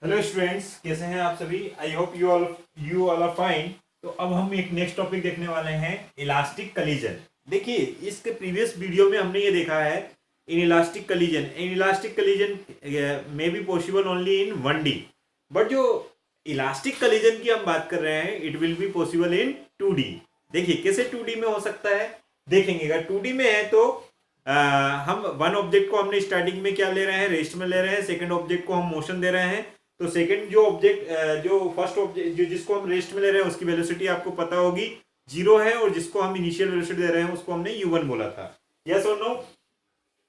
Hello students, कैसे हैं आप सभी। I hope you all are fine. तो अब हम एक नेक्स्ट टॉपिक देखने वाले हैं, इलास्टिक कलीजन। देखिए, इसके प्रीवियस वीडियो में हमने ये देखा है in elastic collision may be possible only in 1D, but जो इलास्टिक कलीजन की हम बात कर रहे हैं it will be possible in 2D। देखिए कैसे 2D में हो सकता है, देखेंगे। अगर 2D में है तो हम वन ऑब्जेक्ट को हमने स्टार्टिंग में क्या ले रहे हैं, रेस्ट में ले रहे हैं। सेकंड ऑब्जेक्ट को हम मोशन दे रहे हैं। तो सेकंड जो ऑब्जेक्ट जो फर्स्ट ऑब्जेक्ट जिसको हम रेस्ट में ले रहे हैं उसकी वेलोसिटी आपको पता होगी 0 है, और जिसको हम इनिशियल वेलोसिटी दे रहे हैं उसको हमने u1 बोला था। यस और नो।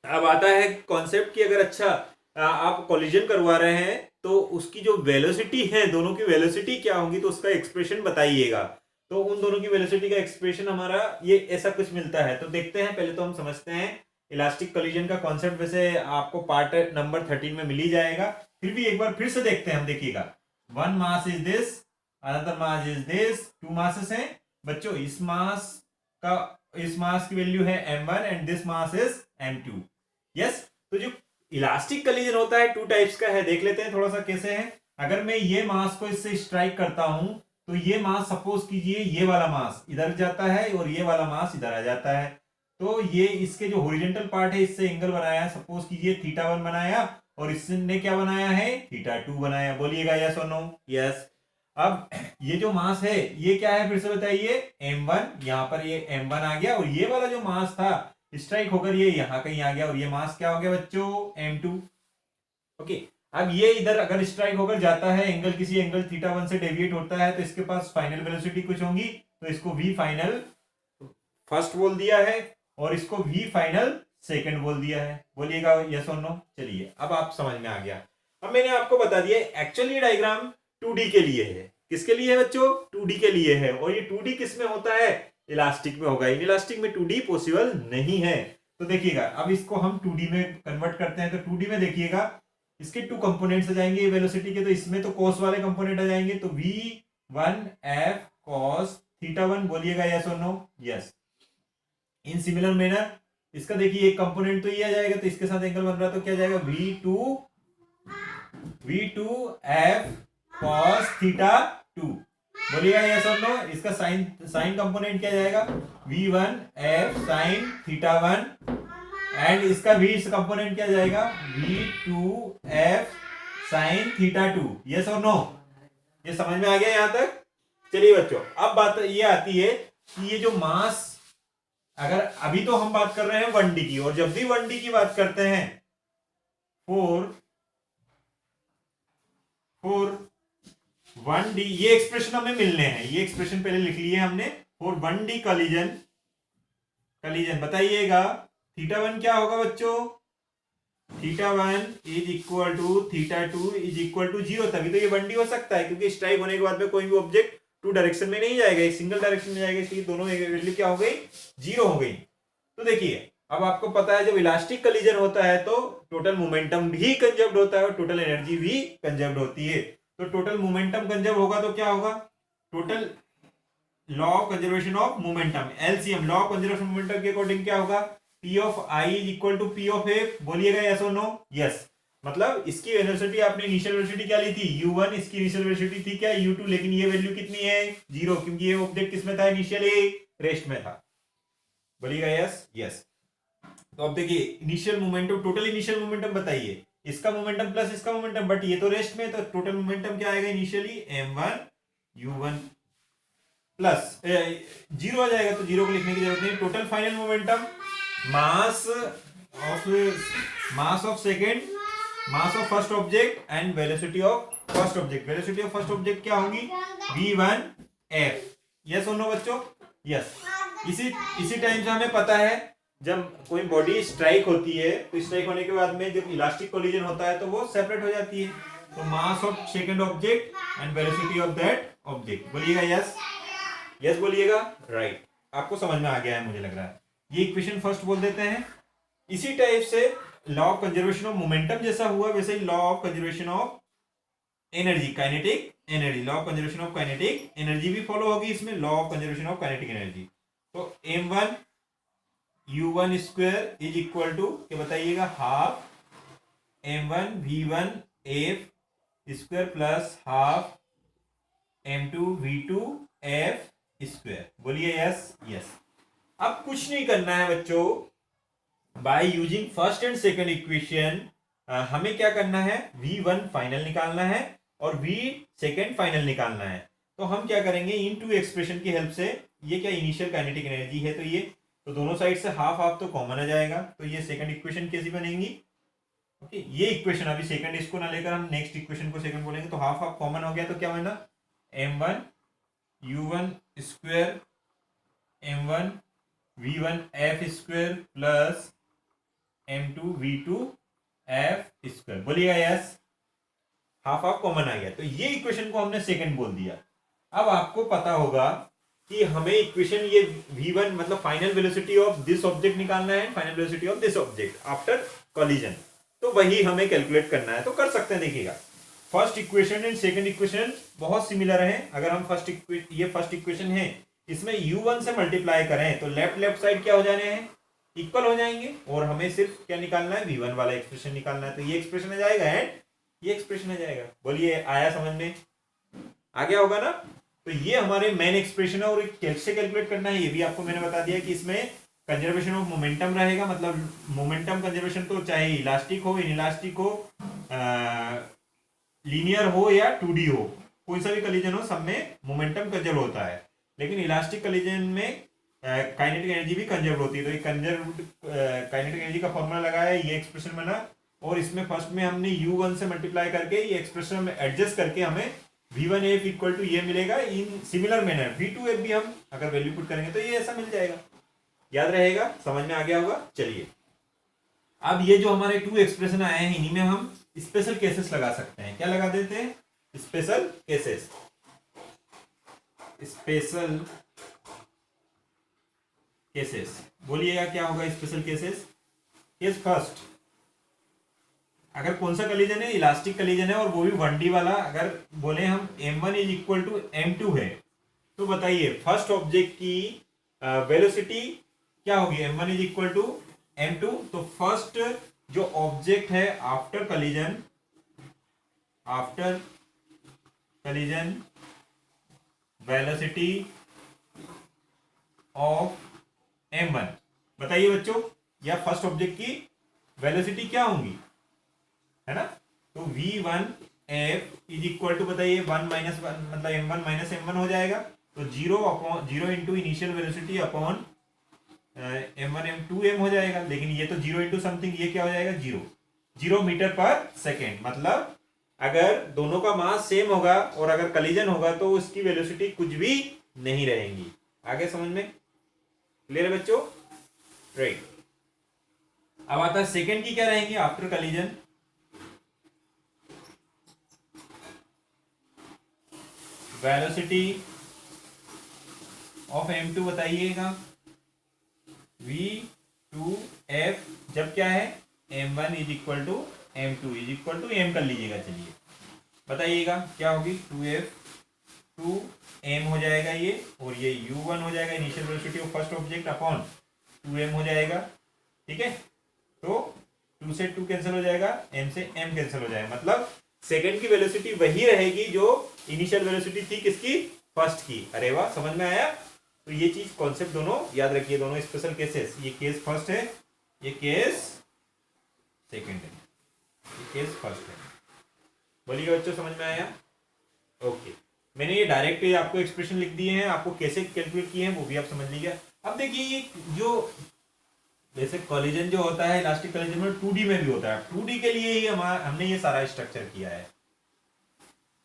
अब आता है कॉन्सेप्ट कि अगर अच्छा आप कोलिजन करवा रहे हैं तो उसकी जो वेलोसिटी है, दोनों की वेलोसिटी क्या होंगी, तो उसका एक्सप्रेशन बताइएगा। तो उन दोनों की वेलोसिटी का एक्सप्रेशन हमारा ये ऐसा कुछ मिलता है। तो देखते हैं, पहले तो हम समझते हैं इलास्टिक कोलिजन का कॉन्सेप्ट। वैसे आपको पार्ट नंबर 13 में मिल ही जाएगा, फिर भी एक बार फिर से देखते हैं हम। देखिएगा, one mass is this, another mass is this, two masses हैं बच्चों। इस मास की वैल्यू है m1 and this mass is m2। Yes. तो जो इलास्टिक कलीजन होता है 2 टाइप्स का है, देख लेते हैं थोड़ा सा कैसे है। अगर मैं ये मास को इससे स्ट्राइक करता हूं तो ये मास, सपोज कीजिए ये वाला मास इधर जाता है और ये वाला मास इधर आ जाता है। तो ये इसके जो हॉरिजॉन्टल पार्ट है इससे एंगल बनाया, सपोज कीजिए θ1 बनाया, और इसने क्या बनाया है, θ2 बनाया। बोलिएगा यस और नो। यस। अब ये जो मास है ये क्या है, फिर से बताइए, m1। यहां पर ये m1 आ गया, और ये वाला जो मास था स्ट्राइक होकर ये यहां कहीं आ गया, और ये मास क्या हो गया बच्चों, m2। ओके। अब ये इधर अगर स्ट्राइक होकर जाता है, एंगल किसी एंगल θ1 से डेविएट होता है, तो इसके पास फाइनल वेलोसिटी कुछ होंगी। तो इसको v फाइनल फर्स्ट बोल दिया है, और इसको v फाइनल सेकंड बोल दिया है। बोलिएगा यस और नो। चलिए, अब आप समझ में आ गया। अब मैंने आपको बता दिया एक्चुअली डायग्राम 2D के लिए है। किसके लिए है बच्चों, 2D के लिए है। और ये 2D किस में होता है, इलास्टिक में होगा। इन इलास्टिक में 2D पॉसिबल नहीं है। तो देखिएगा, अब इसको हम 2D में कन्वर्ट करते हैं। तो 2D में देखिएगा, इसके 2 कंपोनेंट्स आ जाएंगे वेलोसिटी के। तो इसमें तो कॉस वाले कंपोनेंट आ जाएंगे, तो v1f cos θ1। बोलिएगा यस और no. Yes. In similar manner इसका देखिए एक कंपोनेंट तो ये आ जाएगा, तो इसके साथ एंगल बन रहा है, तो क्या जाएगा, v2f cos θ2। बोलिएगा यस और नो। इसका साइन साइन कंपोनेंट क्या जाएगा, v1f sin θ1, एंड इसका v कंपोनेंट क्या जाएगा, v2f sin θ2। यस और नो। ये समझ में आ गया यहां तक। चलिए बच्चों, अब बात ये आती है कि ये जो मास, अगर अभी तो हम बात कर रहे हैं 1D की, और जब भी 1D की बात करते हैं, फोर 1D, ये एक्सप्रेशन हमें मिलने हैं। ये एक्सप्रेशन पहले लिख लिए हमने। फॉर 1D कलीजन बताइएगा θ1 क्या होगा बच्चों, θ1 is equal to θ2 is equal to 0। तभी तो ये 1D हो सकता है, क्योंकि स्ट्राइक होने के बाद में कोई भी ऑब्जेक्ट 2 डायरेक्शन में नहीं जाएगा, एक सिंगल डायरेक्शन में जाएगा, इसलिए दोनों वैल्यू क्या हो गई, 0 हो गई। तो देखिए, अब आपको पता है जब इलास्टिक कलीजन होता है तो टोटल मोमेंटम भी कंजर्व्ड होता है और टोटल एनर्जी भी कंजर्व्ड होती है। तो टोटल मोमेंटम कंजर्व होगा तो क्या होगा, total law of conservation of momentum, LCM, law of conservation momentum के अकॉर्डिंग क्या होगा, P of I is equal to P of F। बोलिएगा यस और नो। यस। मतलब इसकी वेलोसिटी आपने इनिशियल वेलोसिटी क्या ली थी, u1, इसकी इनिशियल वेलोसिटी थी क्या, u2, लेकिन ये वैल्यू कितनी है, 0, क्योंकि ये ऑब्जेक्ट किसमें था, इनिशियली रेस्ट में था। बोलिएगा यस। यस। तो अब देखिए, initial momentum, total initial momentum बताइए, इसका मोमेंटम प्लस इसका मोमेंटम, बट ये तो रेस्ट में, तो टोटल मोमेंटम क्या आएगा इनिशियली, m1 u1 प्लस 0 आ जाएगा, तो 0 को लिखने की जरूरत नहीं। Total final momentum, mass of second, mass of first object and velocity of first object. Velocity of first object क्या होगी, v1f। यस और नो बच्चों। यस। इसी टाइम से हमें पता है जब कोई बॉडी स्ट्राइक होती है तो स्ट्राइक होने के बाद में जब इलास्टिक कोलिजन होता है तो वो सेपरेट हो जाती है। तो mass of second object and velocity of that object. बोलिएगा यस। यस बोलिएगा। राइट। आपको समझ में आ गया है मुझे लग रहा है। ये इक्वेशन फर्स्ट बोल देते हैं। इसी टाइप से law of conservation of momentum जैसा हुआ, वैसे ही law of conservation of energy, kinetic energy, law of conservation of kinetic energy भी फॉलो होगी इसमें, law of conservation of kinetic energy. तो m1 u1 square is equal to क्या बताइएगा, half m1 v1 f square plus half m2v2f square. बोलिए yes. Yes. अब कुछ नहीं करना है बच्चों, by using first and second equation हमें क्या करना है, v1 फाइनल निकालना है और v सेकंड फाइनल निकालना है। तो हम क्या करेंगे, इन टू एक्सप्रेशन की हेल्प से, ये क्या इनिशियल काइनेटिक एनर्जी है, तो ये तो दोनों साइड से हाफ हाफ तो कॉमन आ जाएगा, तो ये सेकंड इक्वेशन कैसी बनेगी। ओके, ये इक्वेशन अभी सेकंड इसको ना लेकर हम नेक्स्ट इक्वेशन को सेकंड बोलेंगे, तो हाफ हाफ कॉमन हो गया तो क्या बना, m1 u1 square m1 v1 f square plus m2 v2 f square. बोलिएगा यस। हाफ हाफ कॉमन आ गया, तो ये इक्वेशन को हमने सेकंड बोल दिया। अब आपको पता होगा कि हमें इक्वेशन ये v1 मतलब final velocity of this object निकालना है, final velocity of this object after collision, तो वही हमें कैलकुलेट करना है। तो कर सकते हैं, देखिएगा first equation and second equation बहुत सिमिलर है। अगर हम ये फर्स्ट इक्वेशन है, इसमें u1 से मल्टीप्लाई करें तो लेफ्ट लेफ्ट साइड क्या हो जाने हैं, इक्वल हो जाएंगे, और हमें सिर्फ क्या निकालना है, v1 वाला एक्सप्रेशन निकालना है। तो ये एक्सप्रेशन आ जाएगा एंड ये एक्सप्रेशन आ जाएगा। बोलिए आया समझ में, आ गया होगा ना। तो ये हमारे मेन एक्सप्रेशन है, और कैसे कैलकुलेट करना है ये भी आपको मैंने बता दिया कि इसमें कंजर्वेशन ऑफ मोमेंटम रहेगा, मतलब मोमेंटम कंजर्वेशन तो चाहे इलास्टिक हो, इनइलास्टिक हो, लीनियर हो या 2D हो, कोई सा भी कलीजन हो, सब में मोमेंटम कंजर्व होता है। लेकिन इलास्टिक कलीजन में काइनेटिक एनर्जी भी कंजर्व होती है। तो ये कंजर्व्ड काइनेटिक एनर्जी का फॉर्मूला लगाया, ये एक्सप्रेशन बना, और इसमें फर्स्ट में हमने u1 से मल्टीप्लाई करके ये एक्सप्रेशन में एडजस्ट करके हमें v1f इक्वल टू ये मिलेगा। इन सिमिलर मैनर v2f भी हम अगर वैल्यू पुट करेंगे तो ये ऐसा मिल जाएगा। याद रहेगा, समझ में आ गया होगा। चलिए अब ये जो हमारे टू एक्सप्रेशन आए हैं, इन्हीं में हम स्पेशल केसेस लगा सकते हैं। क्या लगा देते हैं, स्पेशल केसेस। स्पेशल केसेस, बोलिएगा क्या होगा स्पेशल केसेस। केस फर्स्ट, अगर कौन सा कलीजन है, इलास्टिक कलीजन है, और वो भी 1D वाला, अगर बोले हम m1 is equal to m2 है, तो बताइए फर्स्ट ऑब्जेक्ट की वेलोसिटी क्या होगी, m1 is equal to m2। तो फर्स्ट जो ऑब्जेक्ट है आफ्टर कलीजन वेलोसिटी ऑफ m1, बताइए बच्चों, या फर्स्ट ऑब्जेक्ट की वेलोसिटी क्या होंगी, है ना। तो v1f इज इक्वल टू, बताइए 1 माइनस 1 मतलब m1 माइनस m1 हो जाएगा। तो 0 into initial velocity upon m1 m2m हो जाएगा। लेकिन ये तो 0 इंटू समथिंग, ये क्या हो जाएगा, 0 मीटर पर सेकेंड। मतलब अगर दोनों का मास सेम होगा और अगर कलीजन होगा तो उसकी वेलोसिटी कुछ भी नहीं रहेंगी। आगे समझ में क्लियर है बच्चों, राइट। अब आता है सेकेंड की, क्या रहेंगी आफ्टर कलीजन। वेलोसिटी ऑफ m2 बताइएगा, v2f, जब क्या है m1 is equal to m2 is equal to m कर लीजिएगा। चलिए बताइएगा क्या होगी, 2f 2m हो जाएगा ये, और ये u1 हो जाएगा initial velocity of first object upon 2m हो जाएगा। ठीक है, तो 2 से 2 कैंसिल हो जाएगा, m से m कैंसिल हो जाएगा। मतलब सेकंड की वेलोसिटी वही रहेगी जो इनिशियल वेलोसिटी थी किसकी, फर्स्ट की। अरे वाह, समझ में आया। तो ये चीज कॉन्सेप्ट दोनों याद रखिए, दोनों स्पेशल केसेस। ये केस फर्स्ट है, ये केस सेकंड है, ये केस फर्स्ट है। बोलिए बच्चों, समझ में आया। ओके, मैंने ये डायरेक्ट आपको एक्सप्रेशन लिख दिए हैं, आपको कैसे कैलकुलेट किए हैं वो भी आप समझ लीजिए। अब देखिए ये जो बेसिक कॉलिजन जो होता है इलास्टिक कॉलिजन में 2D में भी होता है। 2D के लिए ही हमने ये सारा स्ट्रक्चर किया है।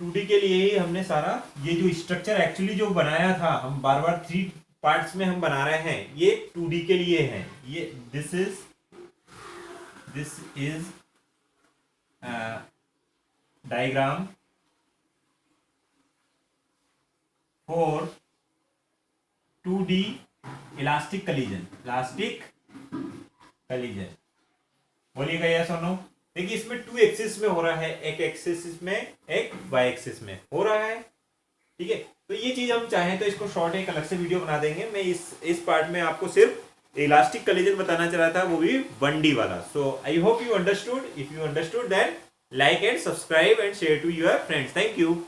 2D के लिए ही हमने सारा ये जो स्ट्रक्चर एक्चुअली जो बनाया था, हम बार बार 3 पार्ट्स में हम बना रहे हैं, ये 2D के लिए है। ये this is diagram for 2D elastic collision. बोलिएगा यस और नो। देखिए इसमें 2 एक्सिस में हो रहा है, एक एक्सिस में एक वाई एक्सिस में हो रहा है। ठीक है, तो ये चीज हम चाहें तो इसको शॉर्ट एक अलग से वीडियो बना देंगे। मैं इस पार्ट में आपको सिर्फ इलास्टिक कलीजन बताना चाह रहा था, वो भी 1D वाला। So I hope you understood. If you understood then Like and subscribe and share to your friends. Thank you.